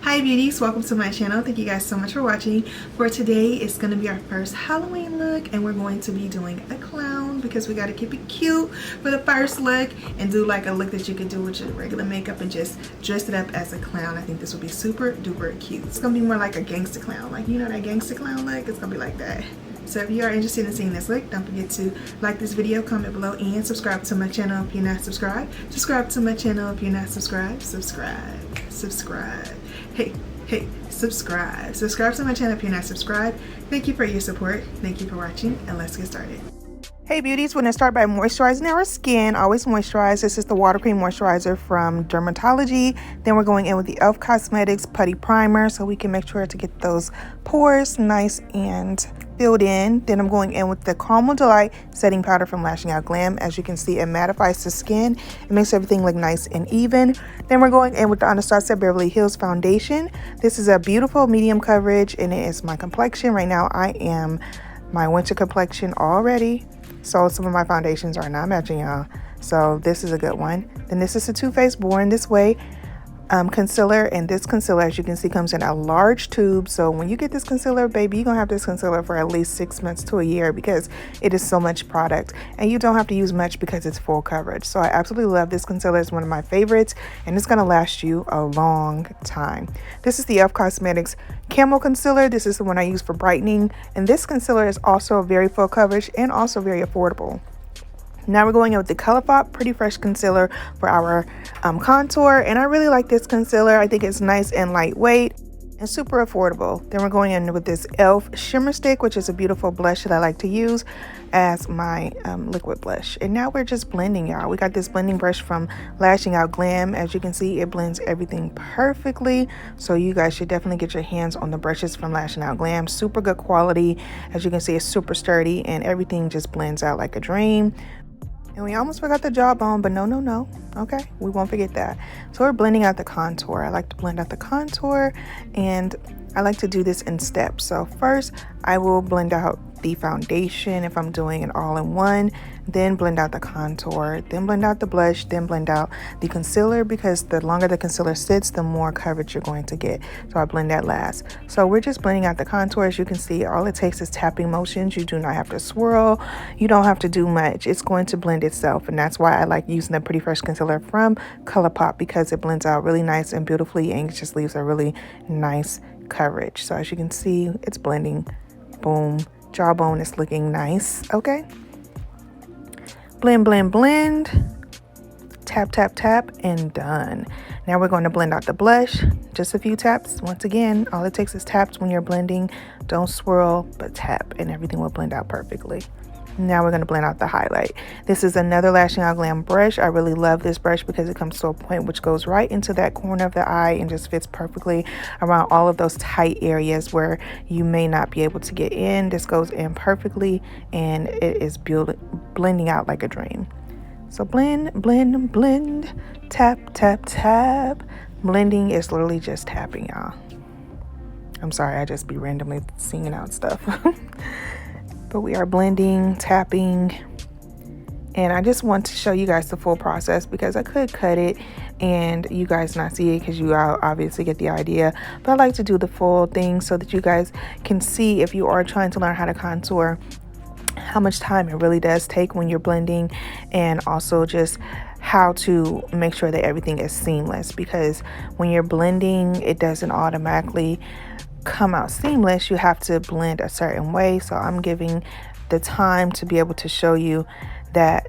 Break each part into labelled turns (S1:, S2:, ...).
S1: Hi beauties, welcome to my channel. Thank you guys so much for watching. For today, it's going to be our first Halloween look, and we're going to be doing a clown because we got to keep it cute for the first look and do like a look that you could do with your regular makeup and just dress it up as a clown. I think this will be super duper cute. It's going to be more like a gangster clown, like you know that gangster clown look. It's going to be like that. So if you are interested in seeing this look, don't forget to like this video, comment below, and subscribe to my channel if you're not subscribed. Subscribe to my channel if you're not subscribed. Subscribe. Hey, subscribe to my channel if you're not subscribed. Thank you for your support. Thank you for watching, and let's get started. Hey beauties, we're going to start by moisturizing our skin. Always moisturize. This is the water cream moisturizer from Dermatology. Then we're going in with the e.l.f. Cosmetics putty primer so we can make sure to get those pores nice and filled in. Then I'm going in with the Caramel Delight setting powder from Lashing Out Glam. As you can see, it mattifies the skin. It makes everything look nice and even. Then we're going in with the Anastasia Beverly Hills foundation. This is a beautiful medium coverage and it is my complexion. Right now I am my winter complexion already. So some of my foundations are not matching, y'all. So this is a good one. Then this is the Too Faced Born This Way concealer, and this concealer, as you can see, comes in a large tube. So when you get this concealer, baby, you're gonna have this concealer for at least 6 months to a year because it is so much product, and you don't have to use much because it's full coverage. So I absolutely love this concealer. It's one of my favorites, and it's gonna last you a long time. This is the e.l.f. Cosmetics Camo Concealer. This is the one I use for brightening, and this concealer is also very full coverage and also very affordable. Now we're going in with the ColourPop Pretty Fresh Concealer for our contour, and I really like this concealer. I think it's nice and lightweight and super affordable. Then we're going in with this e.l.f. Shimmer Stick, which is a beautiful blush that I like to use as my liquid blush. And now we're just blending, y'all. We got this blending brush from Lashing Out Glam. As you can see, it blends everything perfectly. So you guys should definitely get your hands on the brushes from Lashing Out Glam. Super good quality. As you can see, it's super sturdy and everything just blends out like a dream. And we almost forgot the jawbone, but no. Okay, we won't forget that. So we're blending out the contour. I like to blend out the contour, and I like to do this in steps. So first, I will blend out the foundation if I'm doing it all in one, then blend out the contour, then blend out the blush, then blend out the concealer, because the longer the concealer sits, the more coverage you're going to get. So I blend that last. So we're just blending out the contour. As you can see, all it takes is tapping motions. You do not have to swirl. You don't have to do much. It's going to blend itself, and that's why I like using the Pretty Fresh Concealer from ColourPop, because it blends out really nice and beautifully, and it just leaves a really nice coverage. So as you can see, it's blending. Boom. Jawbone is looking nice. Okay, blend, tap, and done. Now we're going to blend out the blush. Just a few taps. Once again, all it takes is taps when you're blending. Don't swirl, but tap, and everything will blend out perfectly. Now we're going to blend out the highlight. This is another Lashing Out Glam brush. I really love this brush because it comes to a point which goes right into that corner of the eye and just fits perfectly around all of those tight areas where you may not be able to get in. This goes in perfectly, and it is blending out like a dream. So blend, tap. Blending is literally just tapping, y'all. I'm sorry, I just be randomly singing out stuff. But we are blending, tapping, and I just want to show you guys the full process because I could cut it and you guys not see it because you obviously get the idea. But I like to do the full thing so that you guys can see, if you are trying to learn how to contour, how much time it really does take when you're blending, and also just how to make sure that everything is seamless, because when you're blending, it doesn't automatically come out seamless. You have to blend a certain way. So I'm giving the time to be able to show you that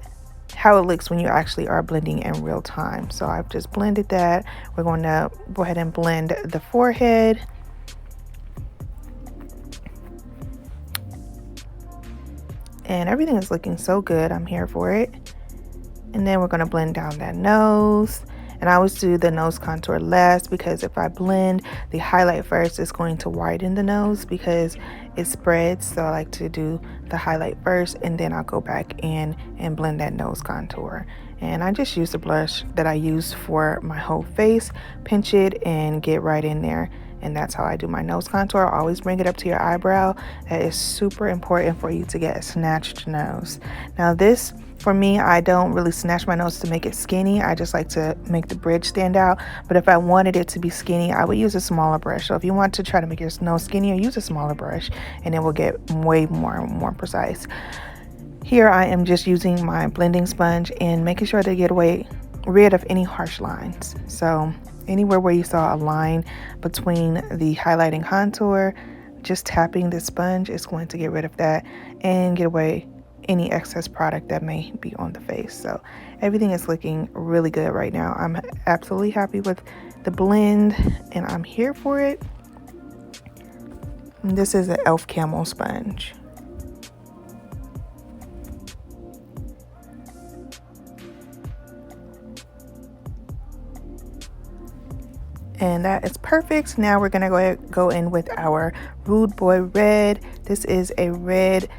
S1: how it looks when you actually are blending in real time. So I've just blended that. We're going to go ahead and blend the forehead. And everything is looking so good. I'm here for it. And then we're going to blend down that nose. And I always do the nose contour last, because if I blend the highlight first, it's going to widen the nose because it spreads. So I like to do the highlight first, and then I'll go back in and blend that nose contour. And I just use the blush that I use for my whole face, pinch it and get right in there. And that's how I do my nose contour. I always bring it up to your eyebrow. That is super important for you to get a snatched nose. Now this For me, I don't really snatch my nose to make it skinny. I just like to make the bridge stand out. But if I wanted it to be skinny, I would use a smaller brush. So if you want to try to make your nose skinnier, use a smaller brush and it will get way more precise. Here I am just using my blending sponge and making sure to get rid of any harsh lines. So anywhere where you saw a line between the highlighting contour, just tapping the sponge is going to get rid of that and get away any excess product that may be on the face. So everything is looking really good right now. I'm absolutely happy with the blend and I'm here for it. And this is an e.l.f. Camel sponge. And that is perfect. Now we're gonna go in with our Rude Boy Red. This is a red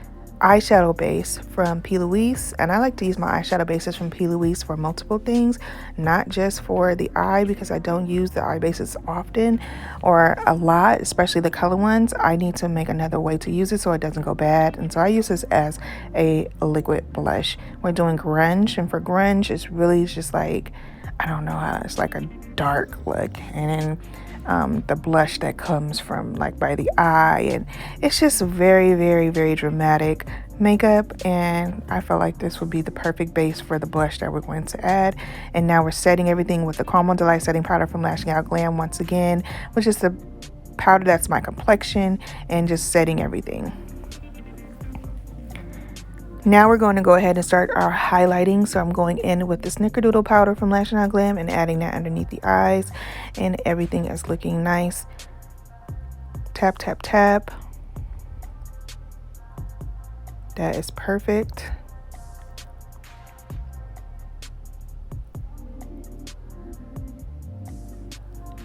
S1: eyeshadow base from P. Louise, and I like to use my eyeshadow bases from P. Louise for multiple things, not just for the eye, because I don't use the eye bases often or a lot, especially the color ones. I need to make another way to use it so it doesn't go bad, and so I use this as a liquid blush. We're doing Grunge, and for Grunge it's really just like, I don't know how, it's like a dark look, and then the blush that comes from like by the eye, and it's just very dramatic makeup, and I felt like this would be the perfect base for the blush that we're going to add. And now we're setting everything with the Caramel Delight setting powder from Lashing Out Glam once again, which is the powder that's my complexion, and just setting everything. Now we're going to go ahead and start our highlighting. So I'm going in with the Snickerdoodle powder from Lashing Out Glam and adding that underneath the eyes, and everything is looking nice. Tap, tap, tap. That is perfect.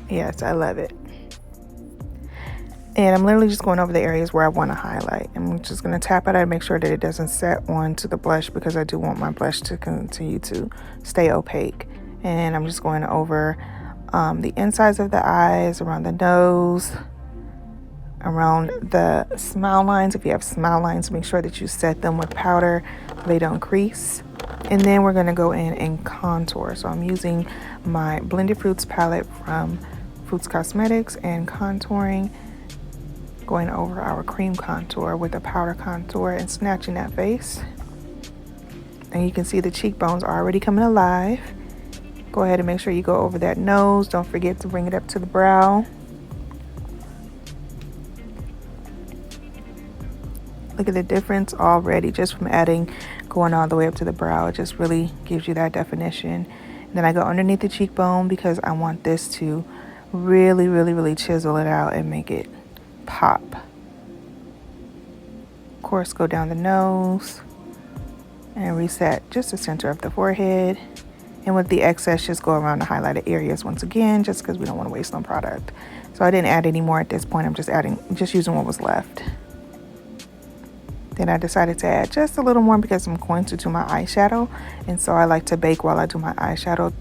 S1: Yes, I love it. And I'm literally just going over the areas where I want to highlight. I'm just going to tap it and make sure that it doesn't set onto the blush, because I do want my blush to continue to stay opaque. And I'm just going over the insides of the eyes, around the nose, around the smile lines. If you have smile lines, make sure that you set them with powder so they don't crease. And then we're going to go in and contour. So I'm using my Blended Fruits palette from Fruits Cosmetics and contouring, going over our cream contour with a powder contour and snatching that face. And you can see the cheekbones are already coming alive. Go ahead and make sure you go over that nose. Don't forget to bring it up to the brow. Look at the difference already just from going all the way up to the brow. It just really gives you that definition. And then I go underneath the cheekbone because I want this to really chisel it out and make it pop. Of course, go down the nose and reset just the center of the forehead. And with the excess, just go around the highlighted areas once again, just because we don't want to waste no product. So I didn't add any more at this point. I'm just using what was left. Then I decided to add just a little more because I'm going to do my eyeshadow, and so I like to bake while I do my eyeshadow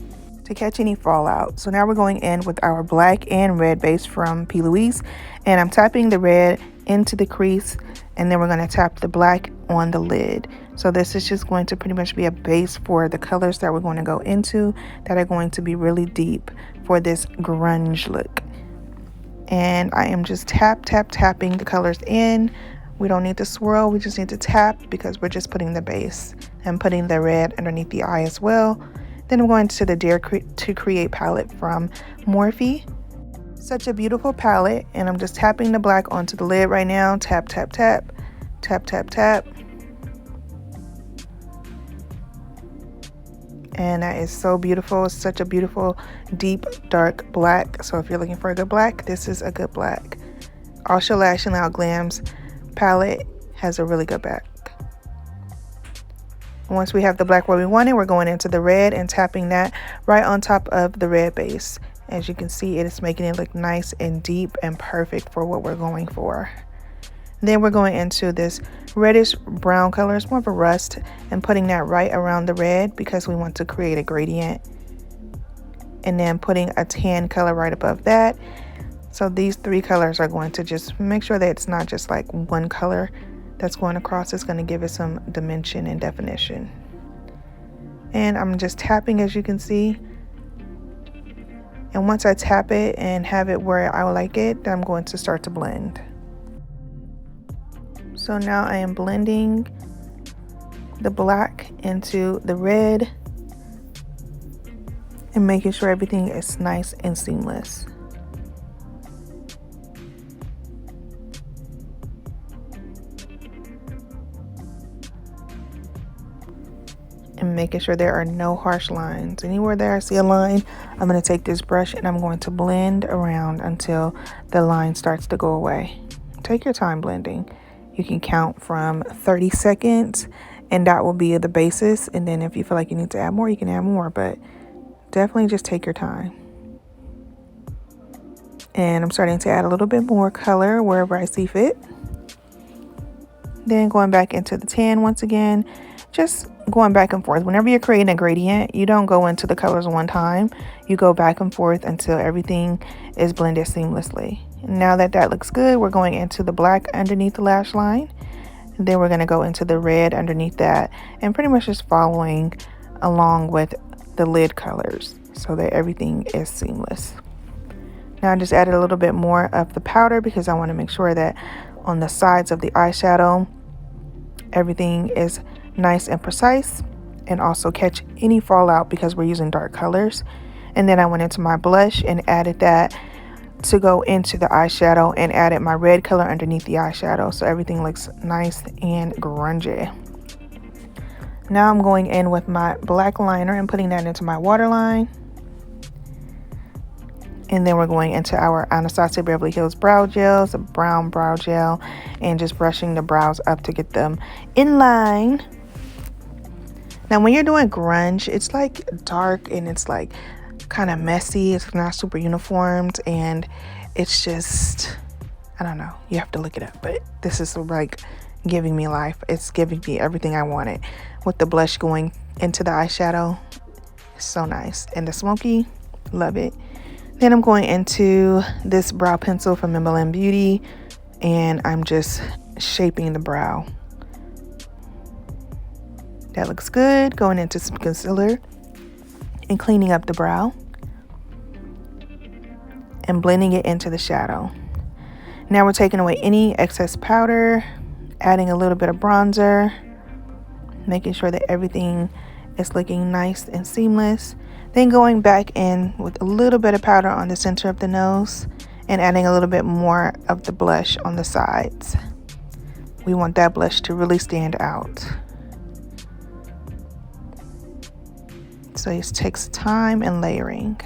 S1: to catch any fallout. So now we're going in with our black and red base from P. Louise, and I'm tapping the red into the crease, and then we're going to tap the black on the lid. So this is just going to pretty much be a base for the colors that we're going to go into that are going to be really deep for this grunge look. And I am just tapping the colors in. We don't need to swirl, we just need to tap because we're just putting the base and putting the red underneath the eye as well. Then I'm going to the Dare to Create palette from Morphe. Such a beautiful palette, and I'm just tapping the black onto the lid right now. Tap, tap, tap, tap, tap, tap. And that is so beautiful. It's such a beautiful, deep, dark black. So if you're looking for a good black, this is a good black. Also, Lashing Out Glam's palette has a really good back. Once we have the black where we want it, we're going into the red and tapping that right on top of the red base. As you can see, it is making it look nice and deep and perfect for what we're going for. Then we're going into this reddish brown color. It's more of a rust, and putting that right around the red because we want to create a gradient. And then putting a tan color right above that. So these three colors are going to just make sure that it's not just like one color that's going across. It's going to give it some dimension and definition. And I'm just tapping, as you can see. And once I tap it and have it where I like it, then I'm going to start to blend. So now I am blending the black into the red and making sure everything is nice and seamless. And making sure there are no harsh lines. Anywhere there I see a line, I'm going to take this brush and I'm going to blend around until the line starts to go away. Take your time blending. You can count from 30 seconds and that will be the basis. And then if you feel like you need to add more, you can add more, but definitely just take your time. And I'm starting to add a little bit more color wherever I see fit. Then going back into the tan once again, just going back and forth. Whenever you're creating a gradient, you don't go into the colors one time. You go back and forth until everything is blended seamlessly. Now that that looks good, we're going into the black underneath the lash line. Then we're going to go into the red underneath that and pretty much just following along with the lid colors so that everything is seamless. Now I just added a little bit more of the powder because I want to make sure that on the sides of the eyeshadow, everything is nice and precise and also catch any fallout because we're using dark colors. And then I went into my blush and added that to go into the eyeshadow and added my red color underneath the eyeshadow so everything looks nice and grungy. Now I'm going in with my black liner and putting that into my waterline. And then we're going into our Anastasia Beverly Hills brow gels, a brown brow gel, and just brushing the brows up to get them in line. Now, when you're doing grunge, it's like dark and it's like kind of messy. It's not super uniformed and it's just, I don't know. You have to look it up, but this is like giving me life. It's giving me everything I wanted. With the blush going into the eyeshadow, it's so nice. And the smoky, love it. Then I'm going into this brow pencil from MLM Beauty and I'm just shaping the brow. That looks good. Going into some concealer and cleaning up the brow and blending it into the shadow. Now we're taking away any excess powder, adding a little bit of bronzer, making sure that everything is looking nice and seamless. Then going back in with a little bit of powder on the center of the nose and adding a little bit more of the blush on the sides. We want that blush to really stand out. So it takes time and layering.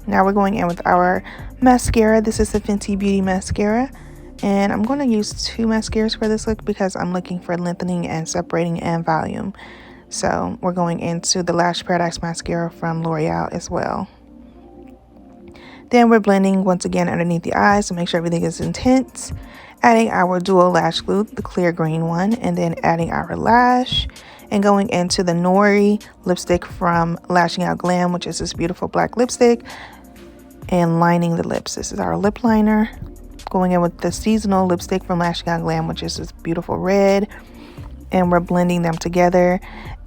S1: Now we're going in with our mascara. This is the Fenty Beauty mascara. And I'm going to use 2 mascaras for this look because I'm looking for lengthening and separating and volume. So we're going into the Lash Paradise mascara from L'Oreal as well. Then we're blending once again underneath the eyes to make sure everything is intense. Adding our dual lash glue, the clear green one, and then adding our lash. And going into the Nori lipstick from Lashing Out Glam, which is this beautiful black lipstick. And lining the lips. This is our lip liner. Going in with the seasonal lipstick from Lashing Out Glam, which is this beautiful red. And we're blending them together.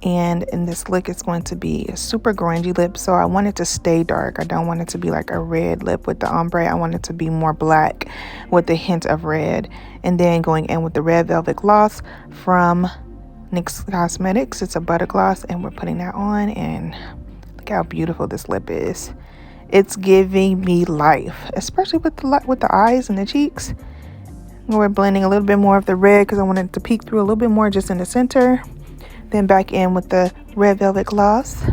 S1: And in this look, it's going to be a super grungy lip. So I want it to stay dark. I don't want it to be like a red lip with the ombre. I want it to be more black with a hint of red. And then going in with the Red Velvet Gloss from NYX Cosmetics. It's a butter gloss. And we're putting that on. And look how beautiful this lip is. It's giving me life, especially with the eyes and the cheeks. We're blending a little bit more of the red because I wanted it to peek through a little bit more just in the center. Then back in with the Red Velvet Gloss.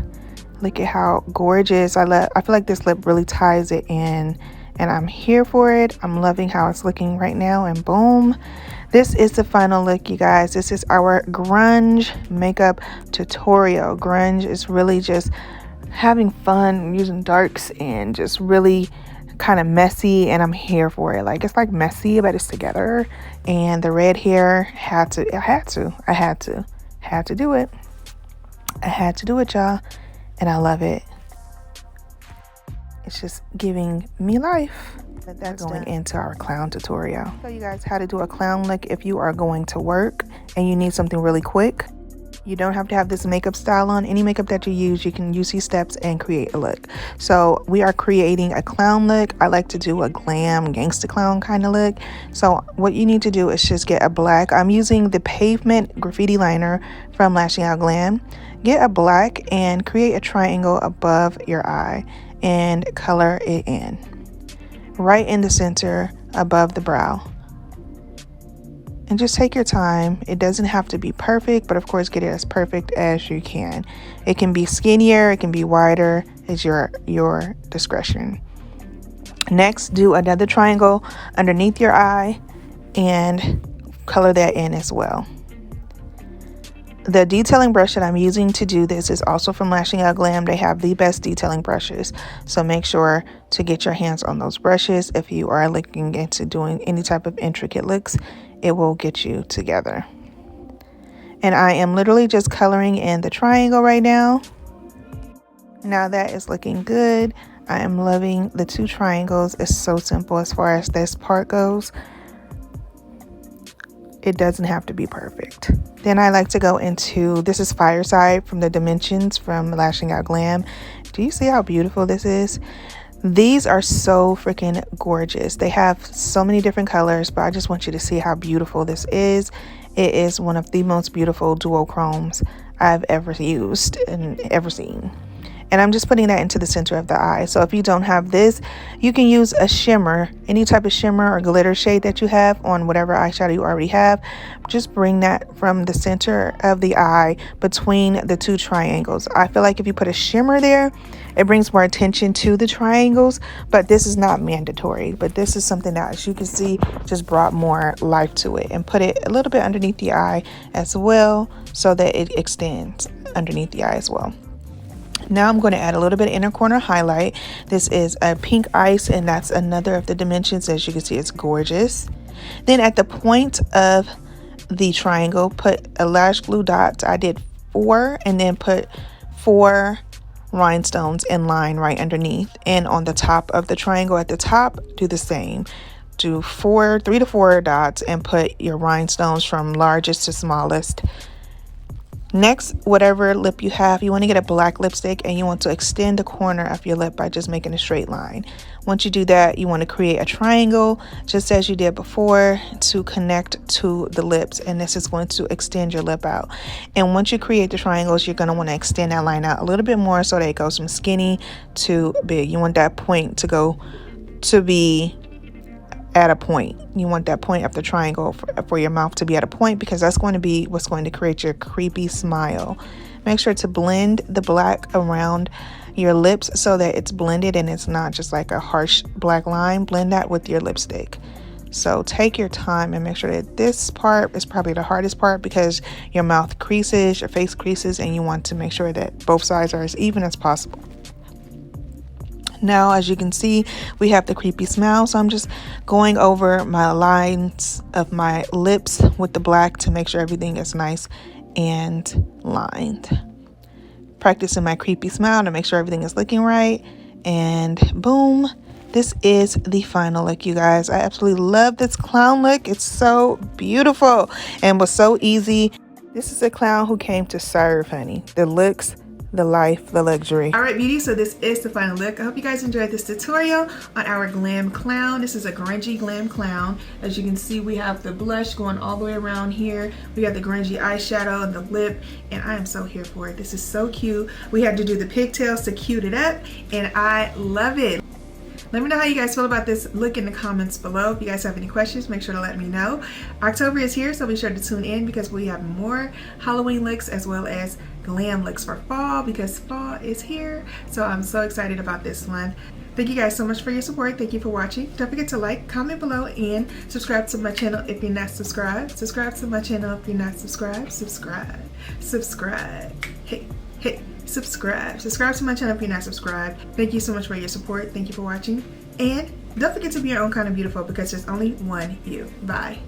S1: Look at how gorgeous. I feel like this lip really ties it in and I'm here for it. I'm loving how it's looking right now, and boom. This is the final look, you guys. This is our grunge makeup tutorial. Grunge is really just having fun using darks and just really kind of messy, and I'm here for it. Like, it's like messy, but it's together. And the red hair had to do it. I had to do it, y'all, and I love it. It's just giving me life. That's going into our clown tutorial. I'll show you guys how to do a clown look if you are going to work and you need something really quick. You don't have to have this makeup style on. Any makeup that you use, you can use these steps and create a look. So we are creating a clown look. I like to do a glam gangster clown kind of look. So what you need to do is just get a black. I'm using the Pavement graffiti liner from Lashing Out Glam. Get a black and create a triangle above your eye and color it in. Right in the center above the brow. And just take your time. It doesn't have to be perfect, but of course get it as perfect as you can. It can be skinnier, it can be wider. It's your discretion. Next, do another triangle underneath your eye and color that in as well. The detailing brush that I'm using to do this is also from Lashing Out Glam. They have the best detailing brushes. So make sure to get your hands on those brushes if you are looking into doing any type of intricate looks. It will get you together. And I am literally just coloring in the triangle right now. Now that is looking good. I am loving the two triangles. It's so simple as far as this part goes. It doesn't have to be perfect. Then I like to go into, this is Fireside from the Dimensions from Lashing Out Glam. Do you see how beautiful this is? These are so freaking gorgeous. They have so many different colors, but I just want you to see how beautiful this is. It is one of the most beautiful duochromes I've ever used and ever seen. And I'm just putting that into the center of the eye. So if you don't have this, you can use a shimmer, any type of shimmer or glitter shade that you have on whatever eyeshadow you already have. Just bring that from the center of the eye between the two triangles. I feel like if you put a shimmer there, it brings more attention to the triangles, but this is not mandatory. But this is something that, as you can see, just brought more life to it. And put it a little bit underneath the eye as well so that it extends underneath the eye as well. Now I'm going to add a little bit of inner corner highlight. This is a pink ice, and that's another of the dimensions. As you can see, it's gorgeous. Then at the point of the triangle, put a lash glue dot. I did 4 and then put 4 rhinestones in line right underneath. And on the top of the triangle at the top, do the same. Do 3 to 4 dots and put your rhinestones from largest to smallest. Next, whatever lip you have, you want to get a black lipstick and you want to extend the corner of your lip by just making a straight line. Once you do that, you want to create a triangle just as you did before to connect to the lips, and this is going to extend your lip out. And once you create the triangles, you're going to want to extend that line out a little bit more so that it goes from skinny to big. You want that point to be at a point. You want that point of the triangle for your mouth to be at a point, because that's going to be what's going to create your creepy smile. Make sure to blend the black around your lips so that it's blended and it's not just like a harsh black line. Blend that with your lipstick. So take your time and make sure that this part is probably the hardest part, because your mouth creases, your face creases, and you want to make sure that both sides are as even as possible. Now, as you can see, we have the creepy smile. So I'm just going over my lines of my lips with the black to make sure everything is nice and lined. Practicing my creepy smile to make sure everything is looking right. And boom, this is the final look, you guys. I absolutely love this clown look. It's so beautiful and was so easy. This is a clown who came to serve, honey. The looks, the life, the luxury. All right, beauty, so this is the final look. I hope you guys enjoyed this tutorial on our glam clown. This is a grungy glam clown. As you can see, we have the blush going all the way around here. We got the grungy eyeshadow and the lip, and I am so here for it. This is so cute. We had to do the pigtails to cute it up, and I love it. Let me know how you guys feel about this look in the comments below. If you guys have any questions, make sure to let me know. October is here, so be sure to tune in because we have more Halloween looks as well as glam looks for fall, because fall is here. So I'm so excited about this one. Thank you guys so much for your support. Thank you for watching. Don't forget to like, comment below, and subscribe to my channel if you're not subscribed. Subscribe to my channel if you're not subscribed. Subscribe. Hey. Subscribe to my channel if you're not subscribed. Thank you so much for your support. Thank you for watching, and don't forget to be your own kind of beautiful, because there's only one you. Bye.